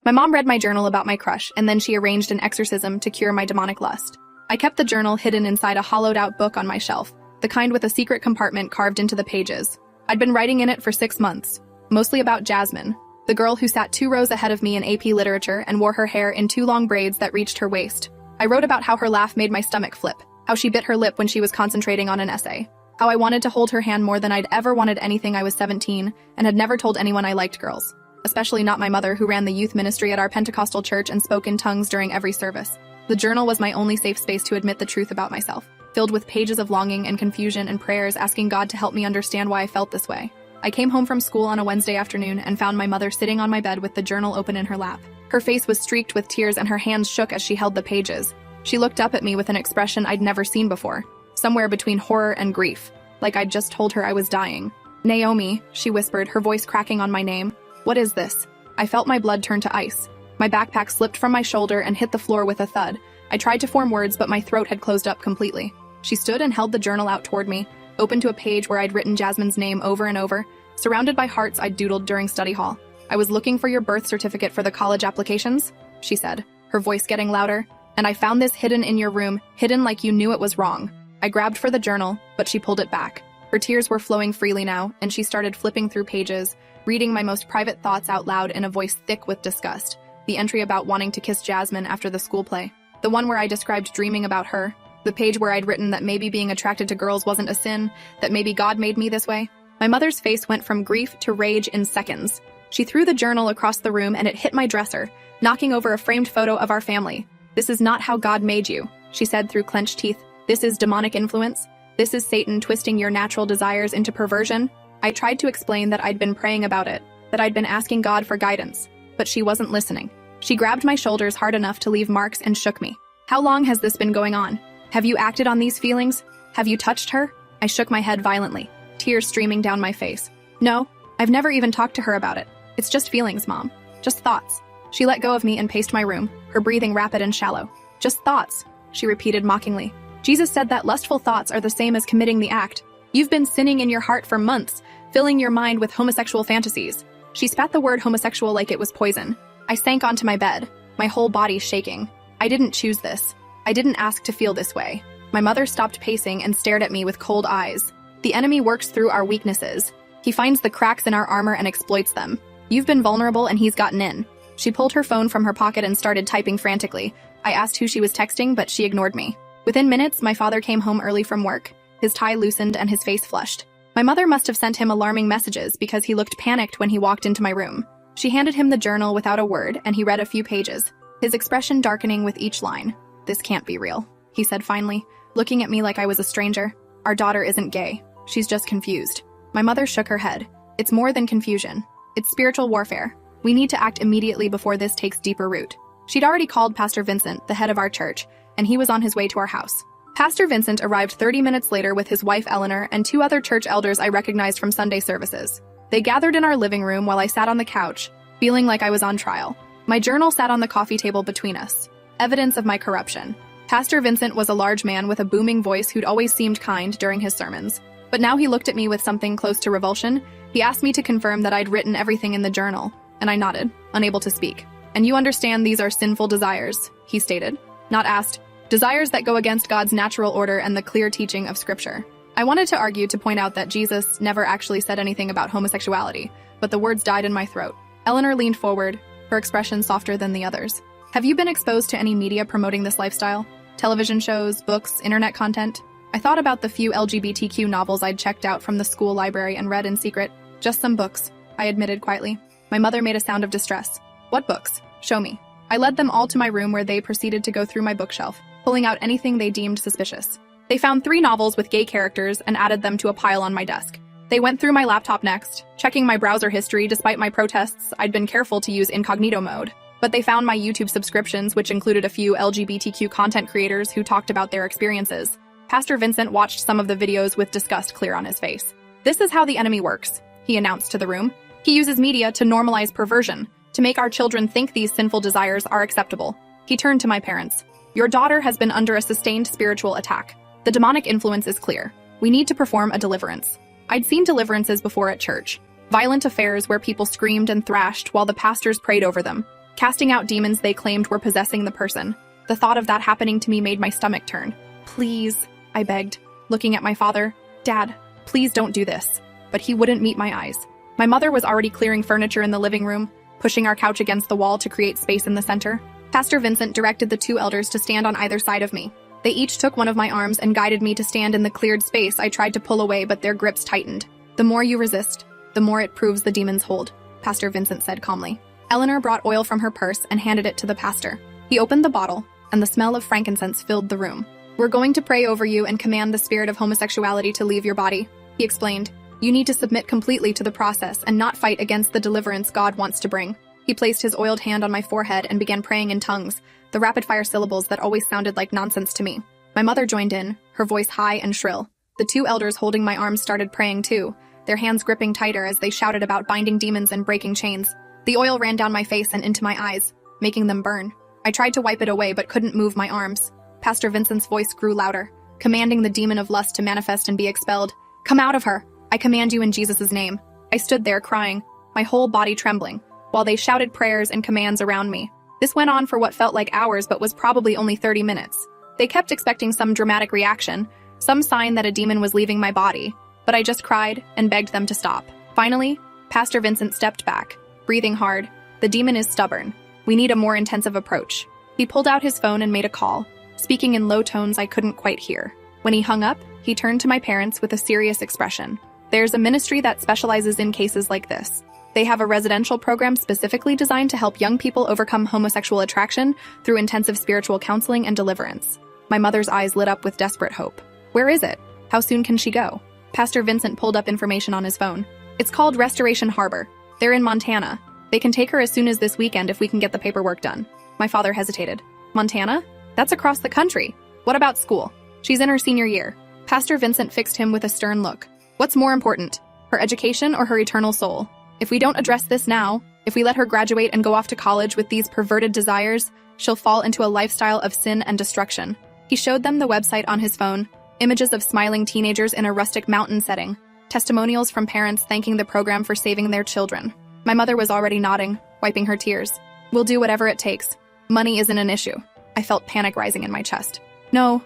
My mom read my journal about my crush, and then she arranged an exorcism to cure my demonic lust. I kept the journal hidden inside a hollowed-out book on my shelf, the kind with a secret compartment carved into the pages. I'd been writing in it for 6 months, mostly about Jasmine, the girl who sat 2 rows ahead of me in AP Literature and wore her hair in 2 long braids that reached her waist. I wrote about how her laugh made my stomach flip, how she bit her lip when she was concentrating on an essay, how I wanted to hold her hand more than I'd ever wanted anything. I was 17 and had never told anyone I liked girls, especially not my mother, who ran the youth ministry at our Pentecostal church and spoke in tongues during every service. The journal was my only safe space to admit the truth about myself, filled with pages of longing and confusion and prayers asking God to help me understand why I felt this way. I came home from school on a Wednesday afternoon and found my mother sitting on my bed with the journal open in her lap. Her face was streaked with tears and her hands shook as she held the pages. She looked up at me with an expression I'd never seen before, somewhere between horror and grief, like I'd just told her I was dying. "Naomi," she whispered, her voice cracking on my name. "What is this?" I felt my blood turn to ice. My backpack slipped from my shoulder and hit the floor with a thud. I tried to form words, but my throat had closed up completely. She stood and held the journal out toward me, open to a page where I'd written Jasmine's name over and over, surrounded by hearts I'd doodled during study hall. "I was looking for your birth certificate for the college applications," she said, her voice getting louder. "And I found this hidden in your room, hidden like you knew it was wrong." I grabbed for the journal, but she pulled it back. Her tears were flowing freely now, and she started flipping through pages, reading my most private thoughts out loud in a voice thick with disgust. The entry about wanting to kiss Jasmine after the school play. The one where I described dreaming about her. The page where I'd written that maybe being attracted to girls wasn't a sin, that maybe God made me this way. My mother's face went from grief to rage in seconds. She threw the journal across the room and it hit my dresser, knocking over a framed photo of our family. "This is not how God made you," she said through clenched teeth. "This is demonic influence. This is Satan twisting your natural desires into perversion." I tried to explain that I'd been praying about it, that I'd been asking God for guidance, but she wasn't listening. She grabbed my shoulders hard enough to leave marks and shook me. "How long has this been going on? Have you acted on these feelings? Have you touched her?" I shook my head violently, tears streaming down my face. "No, I've never even talked to her about it. It's just feelings, Mom. Just thoughts." She let go of me and paced my room, her breathing rapid and shallow. "Just thoughts," she repeated mockingly. "Jesus said that lustful thoughts are the same as committing the act. You've been sinning in your heart for months, filling your mind with homosexual fantasies." She spat the word homosexual like it was poison. I sank onto my bed, my whole body shaking. I didn't choose this. I didn't ask to feel this way. My mother stopped pacing and stared at me with cold eyes. "The enemy works through our weaknesses. He finds the cracks in our armor and exploits them. You've been vulnerable and he's gotten in." She pulled her phone from her pocket and started typing frantically. I asked who she was texting, but she ignored me. Within minutes, my father came home early from work, his tie loosened and his face flushed. My mother must have sent him alarming messages because he looked panicked when he walked into my room. She handed him the journal without a word, and he read a few pages, his expression darkening with each line. "This can't be real," he said finally, looking at me like I was a stranger. "Our daughter isn't gay. She's just confused." My mother shook her head. "It's more than confusion. It's spiritual warfare. We need to act immediately before this takes deeper root." She'd already called Pastor Vincent, the head of our church, and he was on his way to our house. Pastor Vincent arrived 30 minutes later with his wife Eleanor and 2 other church elders I recognized from Sunday services. They gathered in our living room while I sat on the couch, feeling like I was on trial. My journal sat on the coffee table between us, evidence of my corruption. Pastor Vincent was a large man with a booming voice who'd always seemed kind during his sermons. But now he looked at me with something close to revulsion. He asked me to confirm that I'd written everything in the journal, and I nodded, unable to speak. "And you understand these are sinful desires," he stated, not asked. "Desires that go against God's natural order and the clear teaching of Scripture." I wanted to argue to point out that Jesus never actually said anything about homosexuality, but the words died in my throat. Eleanor leaned forward, her expression softer than the others. "Have you been exposed to any media promoting this lifestyle? Television shows, books, internet content?" I thought about the few LGBTQ novels I'd checked out from the school library and read in secret. "Just some books," I admitted quietly. My mother made a sound of distress. "What books? Show me." I led them all to my room where they proceeded to go through my bookshelf, pulling out anything they deemed suspicious. They found 3 novels with gay characters and added them to a pile on my desk. They went through my laptop next, checking my browser history. Despite my protests, I'd been careful to use incognito mode. But they found my YouTube subscriptions, which included a few LGBTQ content creators who talked about their experiences. Pastor Vincent watched some of the videos with disgust clear on his face. "This is how the enemy works," he announced to the room. "He uses media to normalize perversion, to make our children think these sinful desires are acceptable." He turned to my parents. "Your daughter has been under a sustained spiritual attack. The demonic influence is clear. We need to perform a deliverance." I'd seen deliverances before at church. Violent affairs where people screamed and thrashed while the pastors prayed over them. casting out demons they claimed were possessing the person. The thought of that happening to me made my stomach turn. "Please," I begged, looking at my father. "Dad, please don't do this." But he wouldn't meet my eyes. My mother was already clearing furniture in the living room, pushing our couch against the wall to create space in the center. Pastor Vincent directed the two elders to stand on either side of me. They each took one of my arms and guided me to stand in the cleared space. I tried to pull away, but their grips tightened. "The more you resist, the more it proves the demon's hold," Pastor Vincent said calmly. Eleanor brought oil from her purse and handed it to the pastor. He opened the bottle, and the smell of frankincense filled the room. "We're going to pray over you and command the spirit of homosexuality to leave your body," he explained. "You need to submit completely to the process and not fight against the deliverance God wants to bring." He placed his oiled hand on my forehead and began praying in tongues, the rapid-fire syllables that always sounded like nonsense to me. My mother joined in, her voice high and shrill. The two elders holding my arms started praying too, their hands gripping tighter as they shouted about binding demons and breaking chains. The oil ran down my face and into my eyes, making them burn. I tried to wipe it away but couldn't move my arms. Pastor Vincent's voice grew louder, commanding the demon of lust to manifest and be expelled. "Come out of her! I command you in Jesus' name." I stood there crying, my whole body trembling, while they shouted prayers and commands around me. This went on for what felt like hours but was probably only 30 minutes. They kept expecting some dramatic reaction, some sign that a demon was leaving my body, but I just cried and begged them to stop. Finally, Pastor Vincent stepped back, breathing hard. "The demon is stubborn. We need a more intensive approach." He pulled out his phone and made a call, speaking in low tones I couldn't quite hear. When he hung up, he turned to my parents with a serious expression. "There's a ministry that specializes in cases like this. They have a residential program specifically designed to help young people overcome homosexual attraction through intensive spiritual counseling and deliverance." My mother's eyes lit up with desperate hope. "Where is it? How soon can she go?" Pastor Vincent pulled up information on his phone. "It's called Restoration Harbor. They're in Montana. They can take her as soon as this weekend if we can get the paperwork done." My father hesitated. "Montana? That's across the country. What about school? She's in her senior year." Pastor Vincent fixed him with a stern look. "What's more important, her education or her eternal soul? If we don't address this now, if we let her graduate and go off to college with these perverted desires, she'll fall into a lifestyle of sin and destruction." He showed them the website on his phone, images of smiling teenagers in a rustic mountain setting, testimonials from parents thanking the program for saving their children. My mother was already nodding, wiping her tears. "We'll do whatever it takes. Money isn't an issue." I felt panic rising in my chest. No,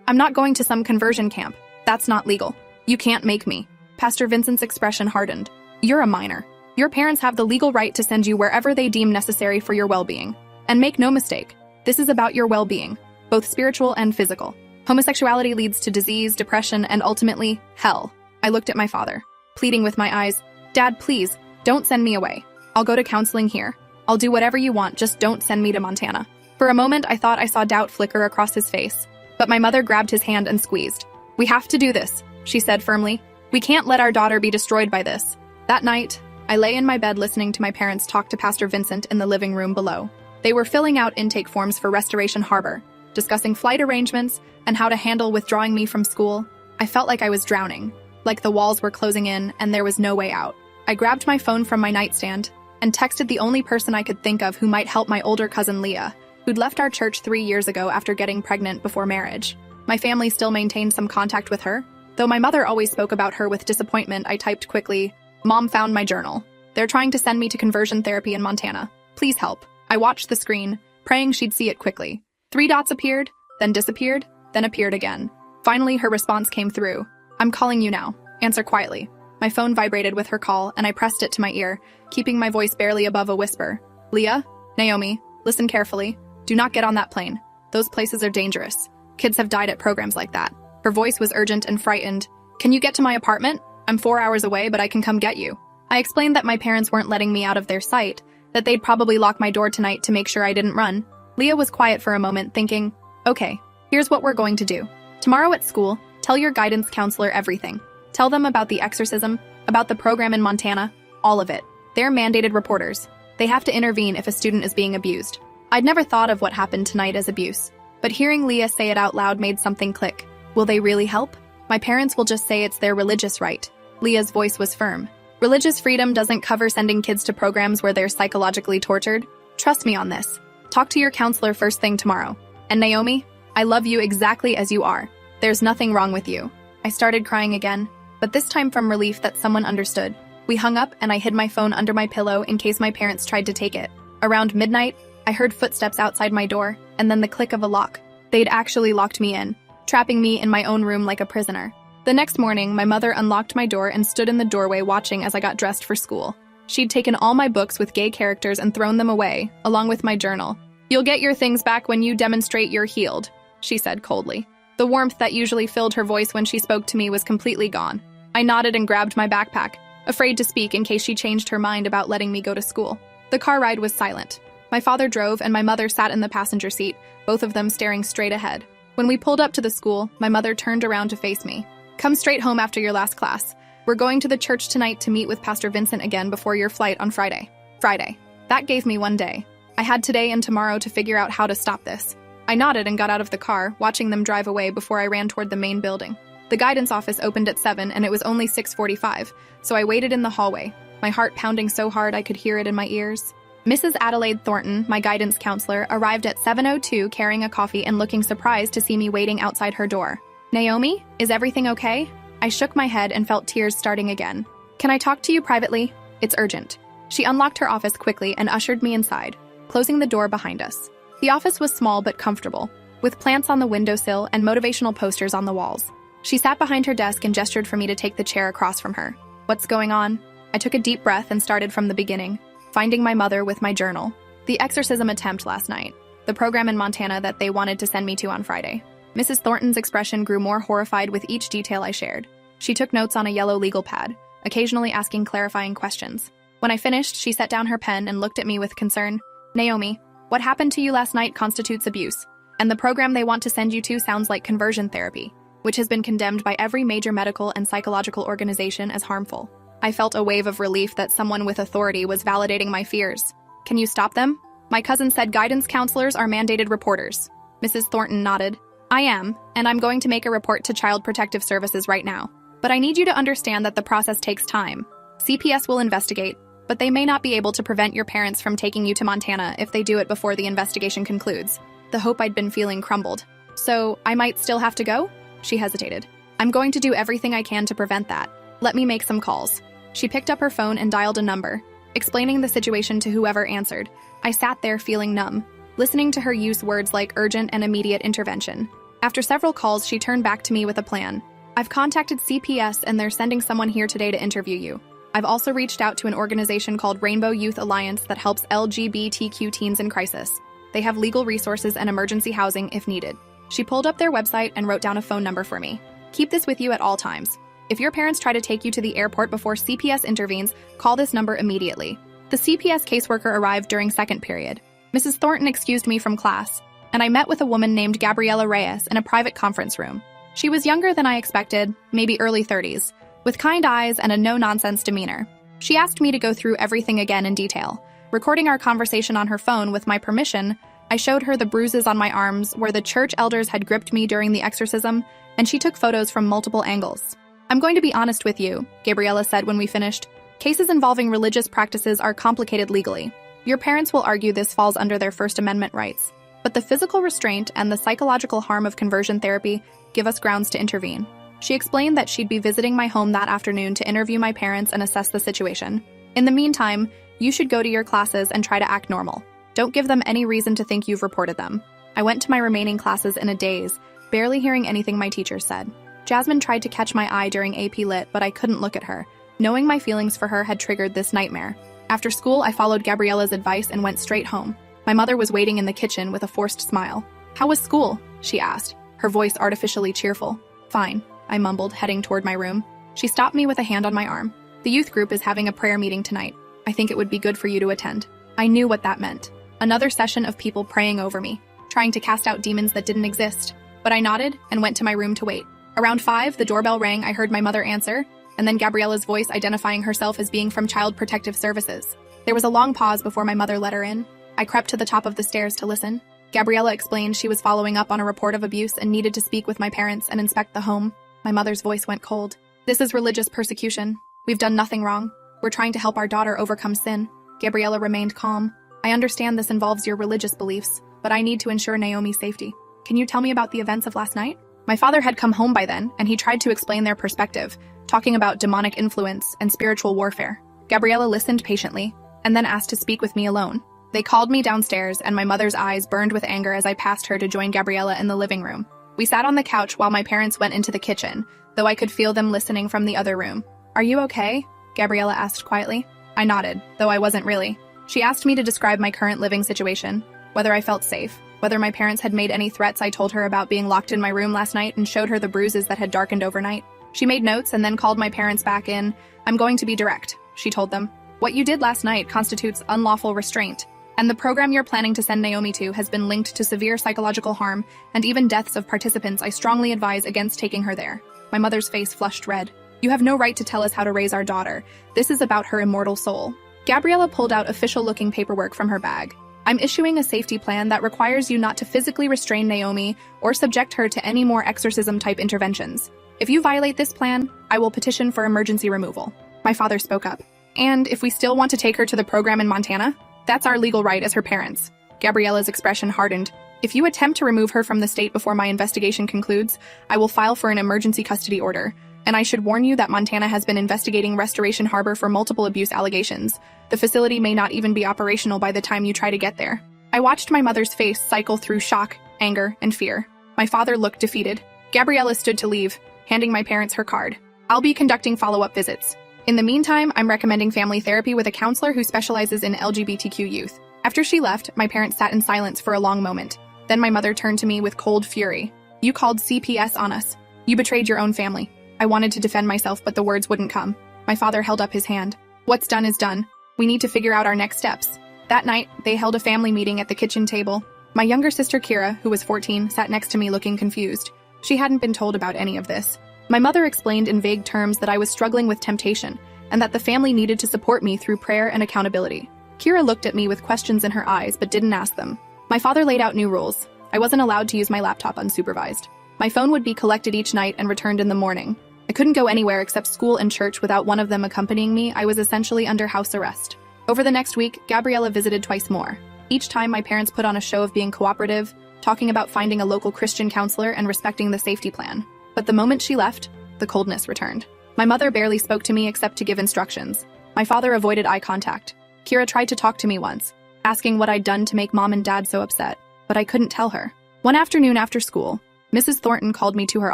I'm not going to some conversion camp. That's not legal. You can't make me." Pastor Vincent's expression hardened. "You're a minor. Your parents have the legal right to send you wherever they deem necessary for your well-being. And make no mistake, this is about your well-being, both spiritual and physical. Homosexuality leads to disease, depression, and ultimately, hell." I looked at my father, pleading with my eyes. "Dad, please, don't send me away. I'll go to counseling here. I'll do whatever you want, just don't send me to Montana." For a moment, I thought I saw doubt flicker across his face, but my mother grabbed his hand and squeezed. "We have to do this," she said firmly. "We can't let our daughter be destroyed by this." That night, I lay in my bed listening to my parents talk to Pastor Vincent in the living room below. They were filling out intake forms for Restoration Harbor, discussing flight arrangements and how to handle withdrawing me from school. I felt like I was drowning, like the walls were closing in and there was no way out. I grabbed my phone from my nightstand and texted the only person I could think of who might help my older cousin Leah, who'd left our church 3 years ago after getting pregnant before marriage. My family still maintained some contact with her. Though my mother always spoke about her with disappointment, I typed quickly, "Mom found my journal. They're trying to send me to conversion therapy in Montana. Please help." I watched the screen, praying she'd see it quickly. 3 dots appeared, then disappeared, then appeared again. Finally, her response came through. "I'm calling you now. Answer quietly." My phone vibrated with her call, and I pressed it to my ear, keeping my voice barely above a whisper. "Leah? Naomi, listen carefully. Do not get on that plane. Those places are dangerous. Kids have died at programs like that." Her voice was urgent and frightened. "Can you get to my apartment? I'm 4 hours away, but I can come get you." I explained that my parents weren't letting me out of their sight, that they'd probably lock my door tonight to make sure I didn't run. Leah was quiet for a moment, thinking, "Okay, here's what we're going to do. Tomorrow at school, tell your guidance counselor everything. Tell them about the exorcism, about the program in Montana, all of it. They're mandated reporters. They have to intervene if a student is being abused." I'd never thought of what happened tonight as abuse, but hearing Leah say it out loud made something click. Will they really help? My parents will just say it's their religious right. Leah's voice was firm. Religious freedom doesn't cover sending kids to programs where they're psychologically tortured. Trust me on this. Talk to your counselor first thing tomorrow. And Naomi, I love you exactly as you are. There's nothing wrong with you. I started crying again, but this time from relief that someone understood. We hung up and I hid my phone under my pillow in case my parents tried to take it. Around midnight, I heard footsteps outside my door, and then the click of a lock. They'd actually locked me in, trapping me in my own room like a prisoner. The next morning, my mother unlocked my door and stood in the doorway watching as I got dressed for school. She'd taken all my books with gay characters and thrown them away, along with my journal. "You'll get your things back when you demonstrate you're healed," she said coldly. The warmth that usually filled her voice when she spoke to me was completely gone. I nodded and grabbed my backpack, afraid to speak in case she changed her mind about letting me go to school. The car ride was silent. My father drove and my mother sat in the passenger seat, both of them staring straight ahead. When we pulled up to the school, my mother turned around to face me. "Come straight home after your last class. We're going to the church tonight to meet with Pastor Vincent again before your flight on Friday." Friday. That gave me one day. I had today and tomorrow to figure out how to stop this. I nodded and got out of the car, watching them drive away before I ran toward the main building. The guidance office opened at 7 and it was only 6:45, so I waited in the hallway, my heart pounding so hard I could hear it in my ears. Mrs. Adelaide Thornton, my guidance counselor, arrived at 7:02 carrying a coffee and looking surprised to see me waiting outside her door. "Naomi, is everything okay?" I shook my head and felt tears starting again. "Can I talk to you privately? It's urgent." She unlocked her office quickly and ushered me inside, closing the door behind us. The office was small but comfortable, with plants on the windowsill and motivational posters on the walls. She sat behind her desk and gestured for me to take the chair across from her. "What's going on?" I took a deep breath and started from the beginning, finding my mother with my journal. The exorcism attempt last night, the program in Montana that they wanted to send me to on Friday. Mrs. Thornton's expression grew more horrified with each detail I shared. She took notes on a yellow legal pad, occasionally asking clarifying questions. When I finished, she set down her pen and looked at me with concern. "Naomi, what happened to you last night constitutes abuse, and the program they want to send you to sounds like conversion therapy, which has been condemned by every major medical and psychological organization as harmful." I felt a wave of relief that someone with authority was validating my fears. "Can you stop them?" My cousin said guidance counselors are mandated reporters. Mrs. Thornton nodded. "I am, and I'm going to make a report to Child Protective Services right now. But I need you to understand that the process takes time. CPS will investigate, but they may not be able to prevent your parents from taking you to Montana if they do it before the investigation concludes." The hope I'd been feeling crumbled. "So, I might still have to go?" She hesitated. "I'm going to do everything I can to prevent that. Let me make some calls." She picked up her phone and dialed a number, explaining the situation to whoever answered. I sat there feeling numb, listening to her use words like urgent and immediate intervention. After several calls, she turned back to me with a plan. "I've contacted CPS and they're sending someone here today to interview you. I've also reached out to an organization called Rainbow Youth Alliance that helps LGBTQ teens in crisis. They have legal resources and emergency housing if needed." She pulled up their website and wrote down a phone number for me. "Keep this with you at all times. If your parents try to take you to the airport before CPS intervenes, call this number immediately." The CPS caseworker arrived during second period. Mrs. Thornton excused me from class, and I met with a woman named Gabriela Reyes in a private conference room. She was younger than I expected, maybe early 30s, with kind eyes and a no-nonsense demeanor. She asked me to go through everything again in detail. Recording our conversation on her phone with my permission, I showed her the bruises on my arms where the church elders had gripped me during the exorcism, and she took photos from multiple angles. "I'm going to be honest with you," Gabriela said when we finished. "Cases involving religious practices are complicated legally. Your parents will argue this falls under their First Amendment rights. But the physical restraint and the psychological harm of conversion therapy give us grounds to intervene." She explained that she'd be visiting my home that afternoon to interview my parents and assess the situation. "In the meantime, you should go to your classes and try to act normal. Don't give them any reason to think you've reported them." I went to my remaining classes in a daze, barely hearing anything my teachers said. Jasmine tried to catch my eye during AP Lit, but I couldn't look at her, knowing my feelings for her had triggered this nightmare. After school, I followed Gabriela's advice and went straight home. My mother was waiting in the kitchen with a forced smile. "How was school?" she asked, her voice artificially cheerful. "Fine," I mumbled, heading toward my room. She stopped me with a hand on my arm. "The youth group is having a prayer meeting tonight. I think it would be good for you to attend." I knew what that meant. Another session of people praying over me, trying to cast out demons that didn't exist. But I nodded and went to my room to wait. Around 5, the doorbell rang. I heard my mother answer, and then Gabriela's voice identifying herself as being from Child Protective Services. There was a long pause before my mother let her in. I crept to the top of the stairs to listen. Gabriela explained she was following up on a report of abuse and needed to speak with my parents and inspect the home. My mother's voice went cold. "This is religious persecution. We've done nothing wrong. We're trying to help our daughter overcome sin." Gabriela remained calm. "I understand this involves your religious beliefs, but I need to ensure Naomi's safety. Can you tell me about the events of last night?" My father had come home by then, and he tried to explain their perspective, talking about demonic influence and spiritual warfare. Gabriela listened patiently, and then asked to speak with me alone. They called me downstairs, and my mother's eyes burned with anger as I passed her to join Gabriella in the living room. We sat on the couch while my parents went into the kitchen, though I could feel them listening from the other room. "Are you okay?" Gabriella asked quietly. I nodded, though I wasn't really. She asked me to describe my current living situation, whether I felt safe, whether my parents had made any threats. I told her about being locked in my room last night and showed her the bruises that had darkened overnight. She made notes and then called my parents back in. "I'm going to be direct," she told them. "What you did last night constitutes unlawful restraint, and the program you're planning to send Naomi to has been linked to severe psychological harm and even deaths of participants. I strongly advise against taking her there." My mother's face flushed red. "You have no right to tell us how to raise our daughter. This is about her immortal soul." Gabriella pulled out official-looking paperwork from her bag. "I'm issuing a safety plan that requires you not to physically restrain Naomi or subject her to any more exorcism-type interventions. If you violate this plan, I will petition for emergency removal." My father spoke up. "And if we still want to take her to the program in Montana? That's our legal right as her parents." Gabriella's expression hardened. "If you attempt to remove her from the state before my investigation concludes, I will file for an emergency custody order. And I should warn you that Montana has been investigating Restoration Harbor for multiple abuse allegations. The facility may not even be operational by the time you try to get there." I watched my mother's face cycle through shock, anger, and fear. My father looked defeated. Gabriella stood to leave, handing my parents her card. "I'll be conducting follow-up visits. In the meantime, I'm recommending family therapy with a counselor who specializes in LGBTQ youth." After she left, my parents sat in silence for a long moment. Then my mother turned to me with cold fury. "You called CPS on us. You betrayed your own family." I wanted to defend myself, but the words wouldn't come. My father held up his hand. "What's done is done. We need to figure out our next steps." That night, they held a family meeting at the kitchen table. My younger sister Kira, who was 14, sat next to me looking confused. She hadn't been told about any of this. My mother explained in vague terms that I was struggling with temptation, and that the family needed to support me through prayer and accountability. Kira looked at me with questions in her eyes, but didn't ask them. My father laid out new rules. I wasn't allowed to use my laptop unsupervised. My phone would be collected each night and returned in the morning. I couldn't go anywhere except school and church without one of them accompanying me. I was essentially under house arrest. Over the next week, Gabriella visited twice more. Each time, my parents put on a show of being cooperative, talking about finding a local Christian counselor and respecting the safety plan. But the moment she left, the coldness returned. My mother barely spoke to me except to give instructions. My father avoided eye contact. Kira tried to talk to me once, asking what I'd done to make Mom and Dad so upset, but I couldn't tell her. One afternoon after school, Mrs. Thornton called me to her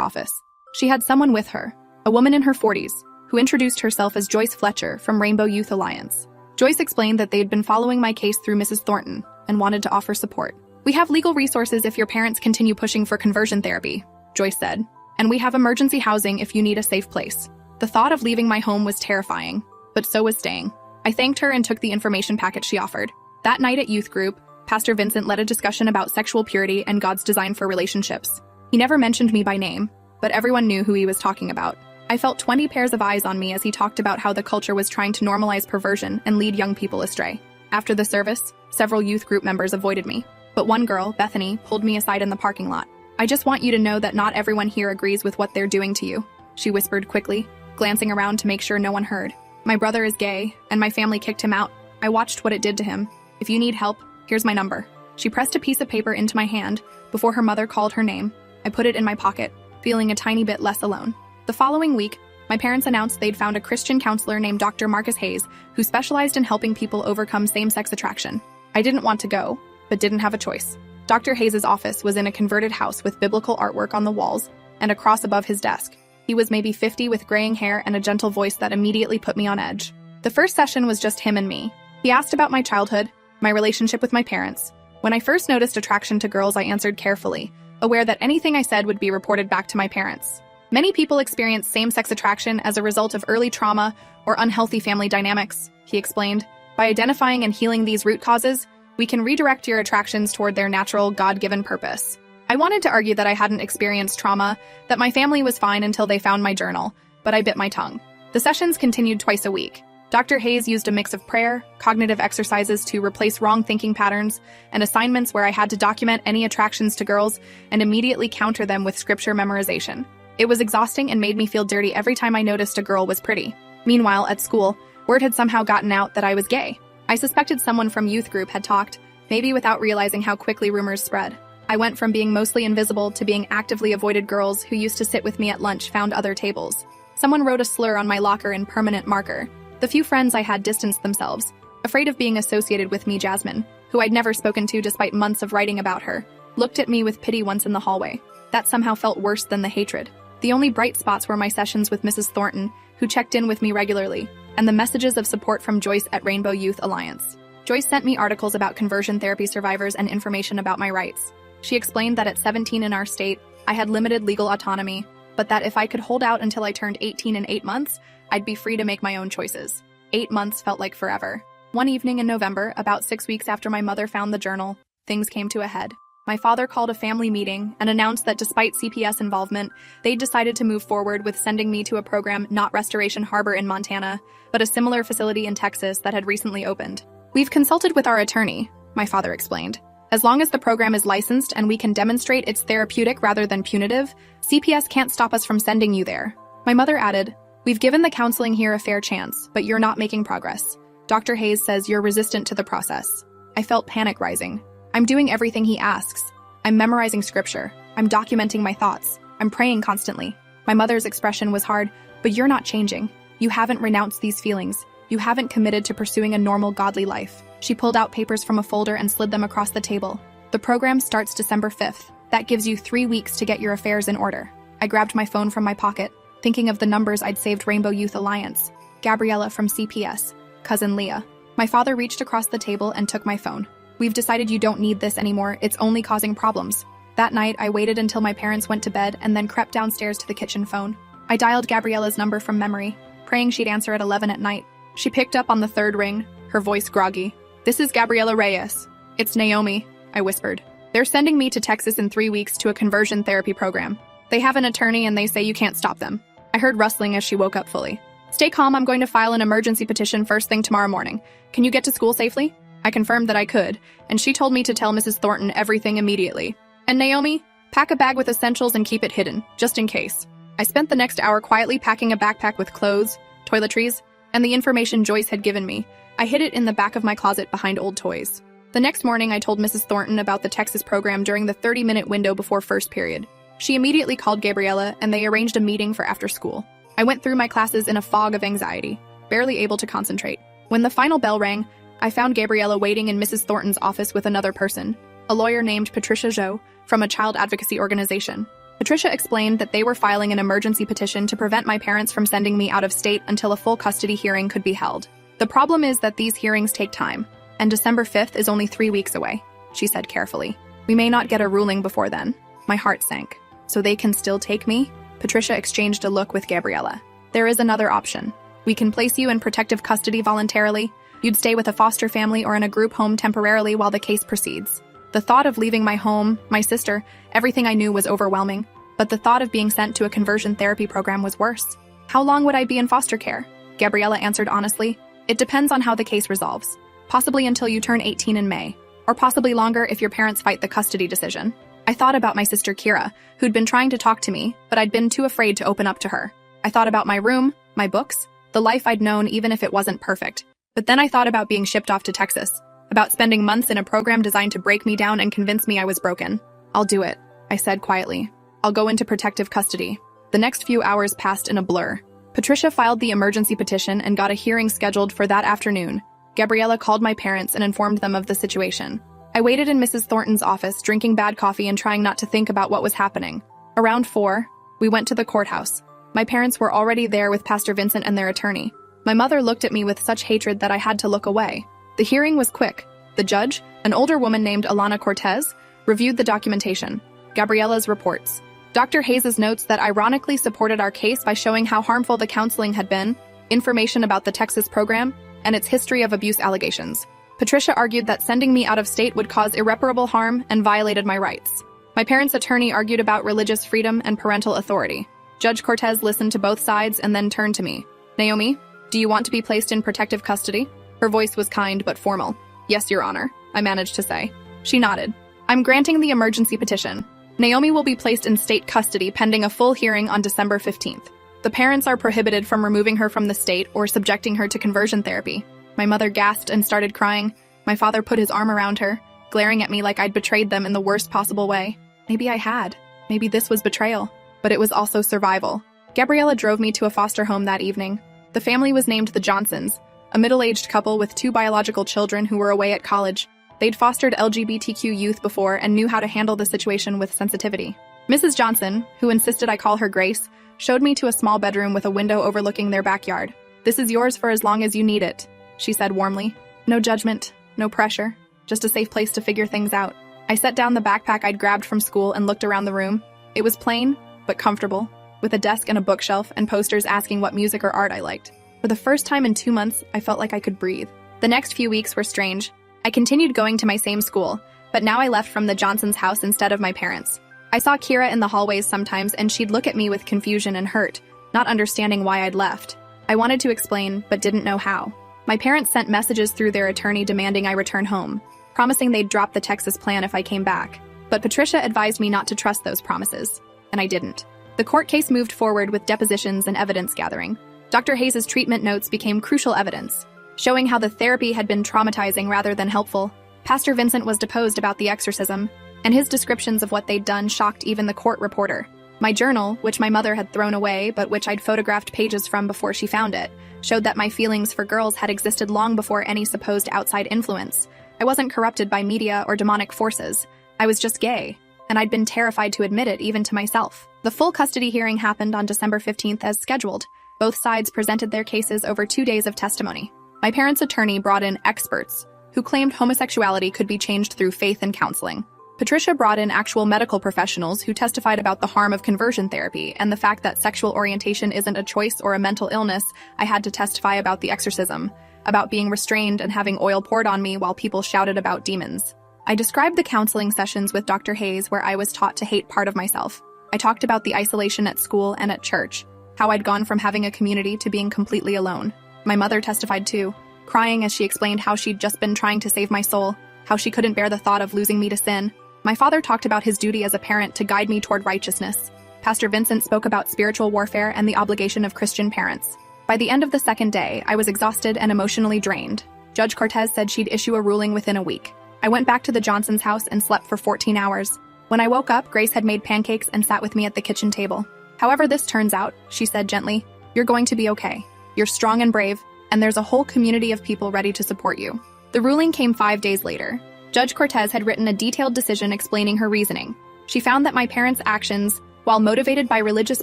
office. She had someone with her, a woman in her 40s, who introduced herself as Joyce Fletcher from Rainbow Youth Alliance. Joyce explained that they'd been following my case through Mrs. Thornton and wanted to offer support. "We have legal resources if your parents continue pushing for conversion therapy," Joyce said, "and we have emergency housing if you need a safe place." The thought of leaving my home was terrifying, but so was staying. I thanked her and took the information packet she offered. That night at youth group, Pastor Vincent led a discussion about sexual purity and God's design for relationships. He never mentioned me by name, but everyone knew who he was talking about. I felt 20 pairs of eyes on me as he talked about how the culture was trying to normalize perversion and lead young people astray. After the service, several youth group members avoided me, but one girl, Bethany, pulled me aside in the parking lot. "I just want you to know that not everyone here agrees with what they're doing to you," she whispered quickly, glancing around to make sure no one heard. "My brother is gay, and my family kicked him out. I watched what it did to him. If you need help, here's my number." She pressed a piece of paper into my hand before her mother called her name. I put it in my pocket, feeling a tiny bit less alone. The following week, my parents announced they'd found a Christian counselor named Dr. Marcus Hayes, who specialized in helping people overcome same-sex attraction. I didn't want to go, but didn't have a choice. Dr. Hayes' office was in a converted house with biblical artwork on the walls and a cross above his desk. He was maybe 50 with graying hair and a gentle voice that immediately put me on edge. The first session was just him and me. He asked about my childhood, my relationship with my parents. When I first noticed attraction to girls, I answered carefully, aware that anything I said would be reported back to my parents. Many people experience same-sex attraction as a result of early trauma or unhealthy family dynamics, he explained. By identifying and healing these root causes, we can redirect your attractions toward their natural, God-given purpose. I wanted to argue that I hadn't experienced trauma, that my family was fine until they found my journal, but I bit my tongue. The sessions continued twice a week. Dr. Hayes used a mix of prayer, cognitive exercises to replace wrong thinking patterns, and assignments where I had to document any attractions to girls and immediately counter them with scripture memorization. It was exhausting and made me feel dirty every time I noticed a girl was pretty. Meanwhile, at school, word had somehow gotten out that I was gay. I suspected someone from youth group had talked, maybe without realizing how quickly rumors spread. I went from being mostly invisible to being actively avoided. Girls who used to sit with me at lunch found other tables. Someone wrote a slur on my locker in permanent marker. The few friends I had distanced themselves, afraid of being associated with me. Jasmine, who I'd never spoken to despite months of writing about her, looked at me with pity once in the hallway. That somehow felt worse than the hatred. The only bright spots were my sessions with Mrs. Thornton, who checked in with me regularly, and the messages of support from Joyce at Rainbow Youth Alliance. Joyce sent me articles about conversion therapy survivors and information about my rights. She explained that at 17 in our state, I had limited legal autonomy, but that if I could hold out until I turned 18 in 8 months, I'd be free to make my own choices. 8 months felt like forever. One evening in November, about 6 weeks after my mother found the journal, things came to a head. My father called a family meeting and announced that despite CPS involvement, they'd decided to move forward with sending me to a program not Restoration Harbor in Montana, but a similar facility in Texas that had recently opened. "We've consulted with our attorney," my father explained. "As long as the program is licensed and we can demonstrate it's therapeutic rather than punitive, CPS can't stop us from sending you there." My mother added, "We've given the counseling here a fair chance, but you're not making progress. Dr. Hayes says you're resistant to the process." I felt panic rising. I'm doing everything he asks. I'm memorizing scripture. I'm documenting my thoughts. I'm praying constantly. My mother's expression was hard, "But you're not changing. You haven't renounced these feelings. You haven't committed to pursuing a normal, godly life." She pulled out papers from a folder and slid them across the table. "The program starts December 5th. That gives you 3 weeks to get your affairs in order." I grabbed my phone from my pocket, thinking of the numbers I'd saved Rainbow Youth Alliance. Gabriella from CPS. Cousin Leah. My father reached across the table and took my phone. "We've decided you don't need this anymore. It's only causing problems." That night, I waited until my parents went to bed and then crept downstairs to the kitchen phone. I dialed Gabriella's number from memory, praying she'd answer at 11 at night. She picked up on the third ring, her voice groggy. "This is Gabriella Reyes." "It's Naomi," I whispered. "They're sending me to Texas in 3 weeks to a conversion therapy program. They have an attorney and they say you can't stop them." I heard rustling as she woke up fully. "Stay calm, I'm going to file an emergency petition first thing tomorrow morning. Can you get to school safely?" I confirmed that I could, and she told me to tell Mrs. Thornton everything immediately. "And Naomi, pack a bag with essentials and keep it hidden, just in case." I spent the next hour quietly packing a backpack with clothes, toiletries, and the information Joyce had given me. I hid it in the back of my closet behind old toys. The next morning, I told Mrs. Thornton about the Texas program during the 30-minute window before first period. She immediately called Gabriella, and they arranged a meeting for after school. I went through my classes in a fog of anxiety, barely able to concentrate. When the final bell rang, I found Gabriella waiting in Mrs. Thornton's office with another person, a lawyer named Patricia Zhou from a child advocacy organization. Patricia explained that they were filing an emergency petition to prevent my parents from sending me out of state until a full custody hearing could be held. "The problem is that these hearings take time, and December 5th is only 3 weeks away," she said carefully. "We may not get a ruling before then." My heart sank. "So they can still take me?" Patricia exchanged a look with Gabriella. "There is another option. We can place you in protective custody voluntarily. You'd stay with a foster family or in a group home temporarily while the case proceeds." The thought of leaving my home, my sister, everything I knew was overwhelming, but the thought of being sent to a conversion therapy program was worse. "How long would I be in foster care?" Gabriella answered honestly. "It depends on how the case resolves. Possibly until you turn 18 in May, or possibly longer if your parents fight the custody decision." I thought about my sister Kira, who'd been trying to talk to me, but I'd been too afraid to open up to her. I thought about my room, my books, the life I'd known even if it wasn't perfect. But then I thought about being shipped off to Texas, about spending months in a program designed to break me down and convince me I was broken. "I'll do it," I said quietly. "I'll go into protective custody." The next few hours passed in a blur. Patricia filed the emergency petition and got a hearing scheduled for that afternoon. Gabriella called my parents and informed them of the situation. I waited in Mrs. Thornton's office, drinking bad coffee and trying not to think about what was happening. Around 4, we went to the courthouse. My parents were already there with Pastor Vincent and their attorney. My mother looked at me with such hatred that I had to look away. The hearing was quick. The judge, an older woman named Alana Cortez, reviewed the documentation, Gabriella's reports, Dr. Hayes' notes that ironically supported our case by showing how harmful the counseling had been, information about the Texas program, and its history of abuse allegations. Patricia argued that sending me out of state would cause irreparable harm and violated my rights. My parents' attorney argued about religious freedom and parental authority. Judge Cortez listened to both sides and then turned to me. "Naomi, do you want to be placed in protective custody?" Her voice was kind but formal. "Yes, Your Honor," I managed to say. She nodded. "I'm granting the emergency petition. Naomi will be placed in state custody pending a full hearing on December 15th. The parents are prohibited from removing her from the state or subjecting her to conversion therapy." My mother gasped and started crying. My father put his arm around her, glaring at me like I'd betrayed them in the worst possible way. Maybe I had. Maybe this was betrayal. But it was also survival. Gabriella drove me to a foster home that evening. The family was named the Johnsons, a middle-aged couple with 2 biological children who were away at college. They'd fostered LGBTQ youth before and knew how to handle the situation with sensitivity. Mrs. Johnson, who insisted I call her Grace, showed me to a small bedroom with a window overlooking their backyard. "This is yours for as long as you need it," she said warmly. No judgment, no pressure, just a safe place to figure things out. I set down the backpack I'd grabbed from school and looked around the room. It was plain, but comfortable, with a desk and a bookshelf and posters asking what music or art I liked. For the first time in 2 months, I felt like I could breathe. The next few weeks were strange. I continued going to my same school, but now I left from the Johnsons' house instead of my parents'. I saw Kira in the hallways sometimes, and she'd look at me with confusion and hurt, not understanding why I'd left. I wanted to explain, but didn't know how. My parents sent messages through their attorney demanding I return home, promising they'd drop the Texas plan if I came back. But Patricia advised me not to trust those promises, and I didn't. The court case moved forward with depositions and evidence gathering. Dr. Hayes' treatment notes became crucial evidence, showing how the therapy had been traumatizing rather than helpful. Pastor Vincent was deposed about the exorcism, and his descriptions of what they'd done shocked even the court reporter. My journal, which my mother had thrown away but which I'd photographed pages from before she found it, showed that my feelings for girls had existed long before any supposed outside influence. I wasn't corrupted by media or demonic forces. I was just gay, and I'd been terrified to admit it even to myself. The full custody hearing happened on December 15th as scheduled. Both sides presented their cases over 2 days of testimony. My parents' attorney brought in experts who claimed homosexuality could be changed through faith and counseling. Patricia brought in actual medical professionals who testified about the harm of conversion therapy and the fact that sexual orientation isn't a choice or a mental illness. I had to testify about the exorcism, about being restrained and having oil poured on me while people shouted about demons. I described the counseling sessions with Dr. Hayes where I was taught to hate part of myself. I talked about the isolation at school and at church, how I'd gone from having a community to being completely alone. My mother testified too, crying as she explained how she'd just been trying to save my soul, how she couldn't bear the thought of losing me to sin. My father talked about his duty as a parent to guide me toward righteousness. Pastor Vincent spoke about spiritual warfare and the obligation of Christian parents. By the end of the second day, I was exhausted and emotionally drained. Judge Cortez said she'd issue a ruling within a week. I went back to the Johnsons' house and slept for 14 hours. When I woke up, Grace had made pancakes and sat with me at the kitchen table. "However this turns out," she said gently, "you're going to be okay. You're strong and brave, and there's a whole community of people ready to support you." The ruling came 5 days later. Judge Cortez had written a detailed decision explaining her reasoning. She found that my parents' actions, while motivated by religious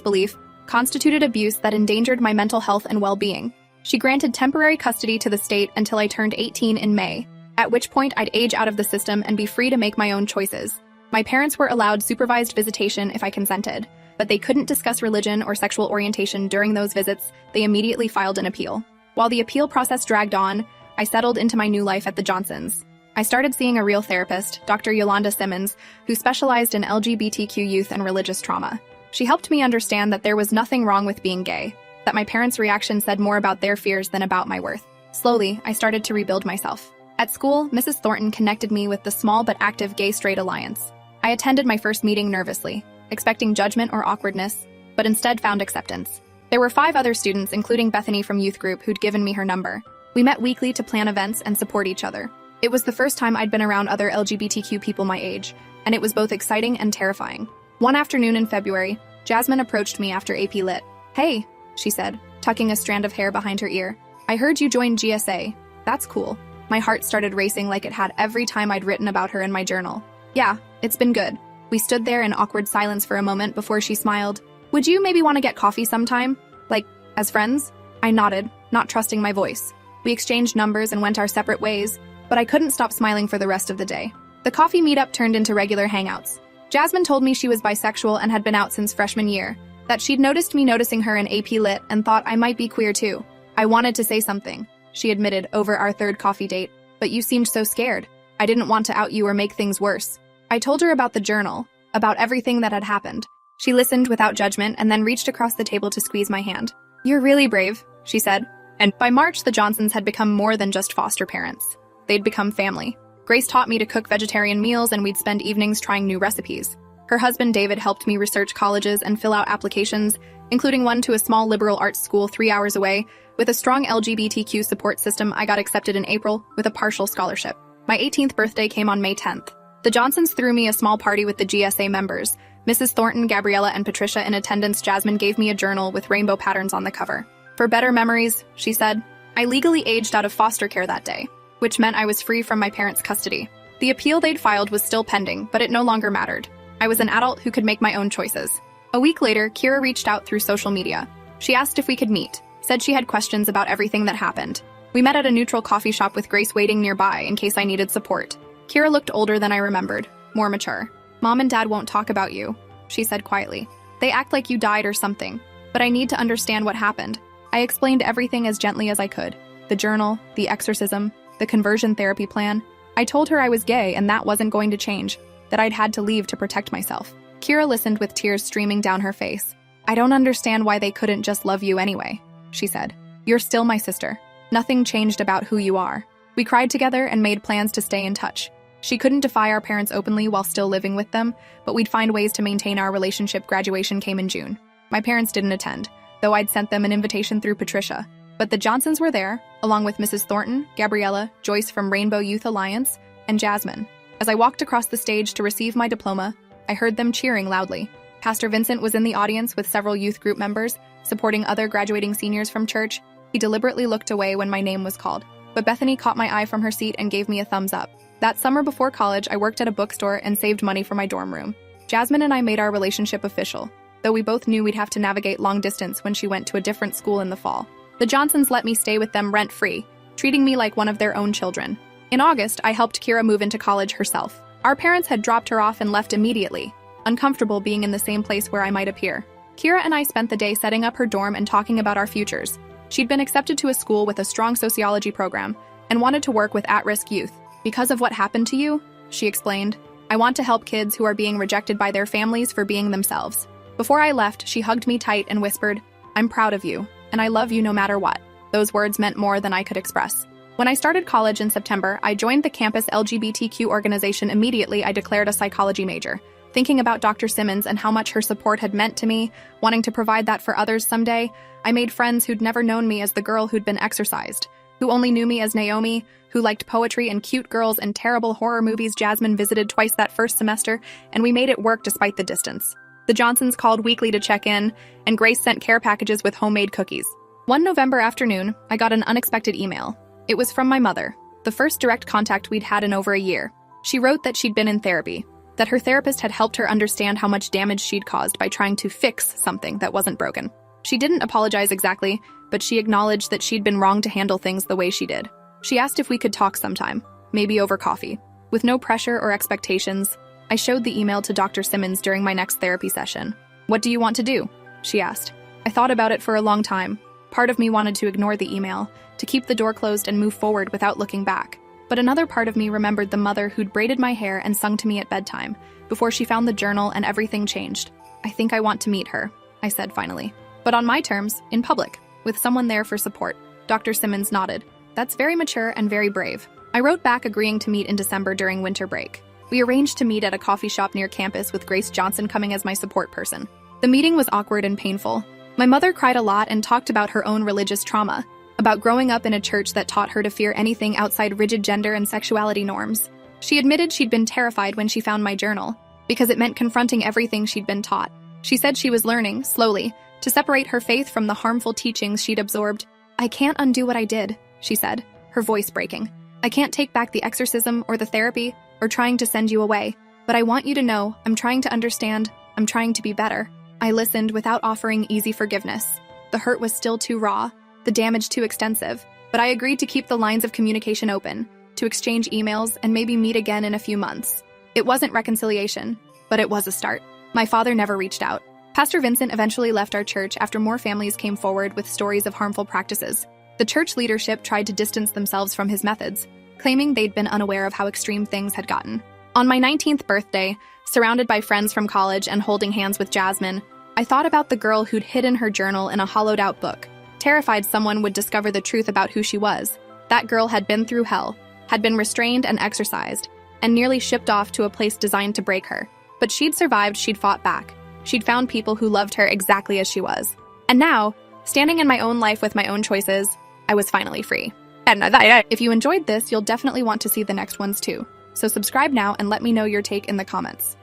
belief, constituted abuse that endangered my mental health and well-being. She granted temporary custody to the state until I turned 18 in May, at which point I'd age out of the system and be free to make my own choices. My parents were allowed supervised visitation if I consented, but they couldn't discuss religion or sexual orientation during those visits. They immediately filed an appeal. While the appeal process dragged on, I settled into my new life at the Johnsons. I started seeing a real therapist, Dr. Yolanda Simmons, who specialized in LGBTQ youth and religious trauma. She helped me understand that there was nothing wrong with being gay, that my parents' reaction said more about their fears than about my worth. Slowly, I started to rebuild myself. At school, Mrs. Thornton connected me with the small but active Gay-Straight Alliance. I attended my first meeting nervously, expecting judgment or awkwardness, but instead found acceptance. There were 5 other students, including Bethany from youth group, who'd given me her number. We met weekly to plan events and support each other. It was the first time I'd been around other LGBTQ people my age, and it was both exciting and terrifying. One afternoon in February, Jasmine approached me after AP Lit. "Hey," she said, tucking a strand of hair behind her ear. "I heard you joined GSA. That's cool." My heart started racing like it had every time I'd written about her in my journal. "Yeah, it's been good." We stood there in awkward silence for a moment before she smiled. "Would you maybe want to get coffee sometime? Like, as friends?" I nodded, not trusting my voice. We exchanged numbers and went our separate ways, but I couldn't stop smiling for the rest of the day. The coffee meetup turned into regular hangouts. Jasmine told me she was bisexual and had been out since freshman year, that she'd noticed me noticing her in AP Lit and thought I might be queer too. I wanted to say something, she admitted over our 3rd coffee date, but you seemed so scared. I didn't want to out you or make things worse. I told her about the journal, about everything that had happened. She listened without judgment and then reached across the table to squeeze my hand. "You're really brave," she said. And by March, the Johnsons had become more than just foster parents. They'd become family. Grace taught me to cook vegetarian meals, and we'd spend evenings trying new recipes. Her husband, David, helped me research colleges and fill out applications, including one to a small liberal arts school 3 hours away. With a strong LGBTQ support system, I got accepted in April with a partial scholarship. My 18th birthday came on May 10th. The Johnsons threw me a small party with the GSA members. Mrs. Thornton, Gabriella, and Patricia in attendance. Jasmine gave me a journal with rainbow patterns on the cover. "For better memories," she said. I legally aged out of foster care that day, which meant I was free from my parents' custody. The appeal they'd filed was still pending, but it no longer mattered. I was an adult who could make my own choices. A week later, Kira reached out through social media. She asked if we could meet, said she had questions about everything that happened. We met at a neutral coffee shop with Grace waiting nearby in case I needed support. Kira looked older than I remembered, more mature. "Mom and Dad won't talk about you," she said quietly. "They act like you died or something, but I need to understand what happened." I explained everything as gently as I could. The journal, the exorcism, the conversion therapy plan. I told her I was gay and that wasn't going to change, that I'd had to leave to protect myself. Kira listened with tears streaming down her face. "I don't understand why they couldn't just love you anyway," she said. "You're still my sister. Nothing changed about who you are." We cried together and made plans to stay in touch. She couldn't defy our parents openly while still living with them, but we'd find ways to maintain our relationship. Graduation came in June. My parents didn't attend, though I'd sent them an invitation through Patricia. But the Johnsons were there, along with Mrs. Thornton, Gabriella, Joyce from Rainbow Youth Alliance, and Jasmine. As I walked across the stage to receive my diploma, I heard them cheering loudly. Pastor Vincent was in the audience with several youth group members, supporting other graduating seniors from church. He deliberately looked away when my name was called, but Bethany caught my eye from her seat and gave me a thumbs up. That summer before college, I worked at a bookstore and saved money for my dorm room. Jasmine and I made our relationship official, though we both knew we'd have to navigate long distance when she went to a different school in the fall. The Johnsons let me stay with them rent-free, treating me like one of their own children. In August, I helped Kira move into college herself. Our parents had dropped her off and left immediately, uncomfortable being in the same place where I might appear. Kira and I spent the day setting up her dorm and talking about our futures. She'd been accepted to a school with a strong sociology program and wanted to work with at-risk youth. "Because of what happened to you," she explained, "I want to help kids who are being rejected by their families for being themselves." Before I left, she hugged me tight and whispered, "I'm proud of you, and I love you no matter what." Those words meant more than I could express. When I started college in September, I joined the campus LGBTQ organization. Immediately, I declared a psychology major. Thinking about Dr. Simmons and how much her support had meant to me, wanting to provide that for others someday, I made friends who'd never known me as the girl who'd been exorcised, who only knew me as Naomi, who liked poetry and cute girls and terrible horror movies. Jasmine visited twice that first semester, and we made it work despite the distance. The Johnsons called weekly to check in, and Grace sent care packages with homemade cookies. One November afternoon, I got an unexpected email. It was from my mother, the first direct contact we'd had in over a year. She wrote that she'd been in therapy, that her therapist had helped her understand how much damage she'd caused by trying to fix something that wasn't broken. She didn't apologize exactly, but she acknowledged that she'd been wrong to handle things the way she did. She asked if we could talk sometime, maybe over coffee. With no pressure or expectations, I showed the email to Dr. Simmons during my next therapy session. "What do you want to do?" she asked. I thought about it for a long time. Part of me wanted to ignore the email, to keep the door closed and move forward without looking back. But another part of me remembered the mother who'd braided my hair and sung to me at bedtime, before she found the journal and everything changed. "I think I want to meet her," I said finally. "But on my terms, in public, with someone there for support." Dr. Simmons nodded. "That's very mature and very brave." I wrote back agreeing to meet in December during winter break. We arranged to meet at a coffee shop near campus with Grace Johnson coming as my support person. The meeting was awkward and painful. My mother cried a lot and talked about her own religious trauma, about growing up in a church that taught her to fear anything outside rigid gender and sexuality norms. She admitted she'd been terrified when she found my journal, because it meant confronting everything she'd been taught. She said she was learning, slowly, to separate her faith from the harmful teachings she'd absorbed. "I can't undo what I did," she said, her voice breaking. "I can't take back the exorcism or the therapy or trying to send you away, but I want you to know I'm trying to understand, I'm trying to be better." I listened without offering easy forgiveness. The hurt was still too raw, the damage too extensive, but I agreed to keep the lines of communication open, to exchange emails and maybe meet again in a few months. It wasn't reconciliation, but it was a start. My father never reached out. Pastor Vincent eventually left our church after more families came forward with stories of harmful practices. The church leadership tried to distance themselves from his methods, claiming they'd been unaware of how extreme things had gotten. On my 19th birthday, surrounded by friends from college and holding hands with Jasmine, I thought about the girl who'd hidden her journal in a hollowed-out book, terrified someone would discover the truth about who she was. That girl had been through hell, had been restrained and exorcised, and nearly shipped off to a place designed to break her. But she'd survived, she'd fought back. She'd found people who loved her exactly as she was. And now, standing in my own life with my own choices, I was finally free. And if you enjoyed this, you'll definitely want to see the next ones too. So subscribe now and let me know your take in the comments.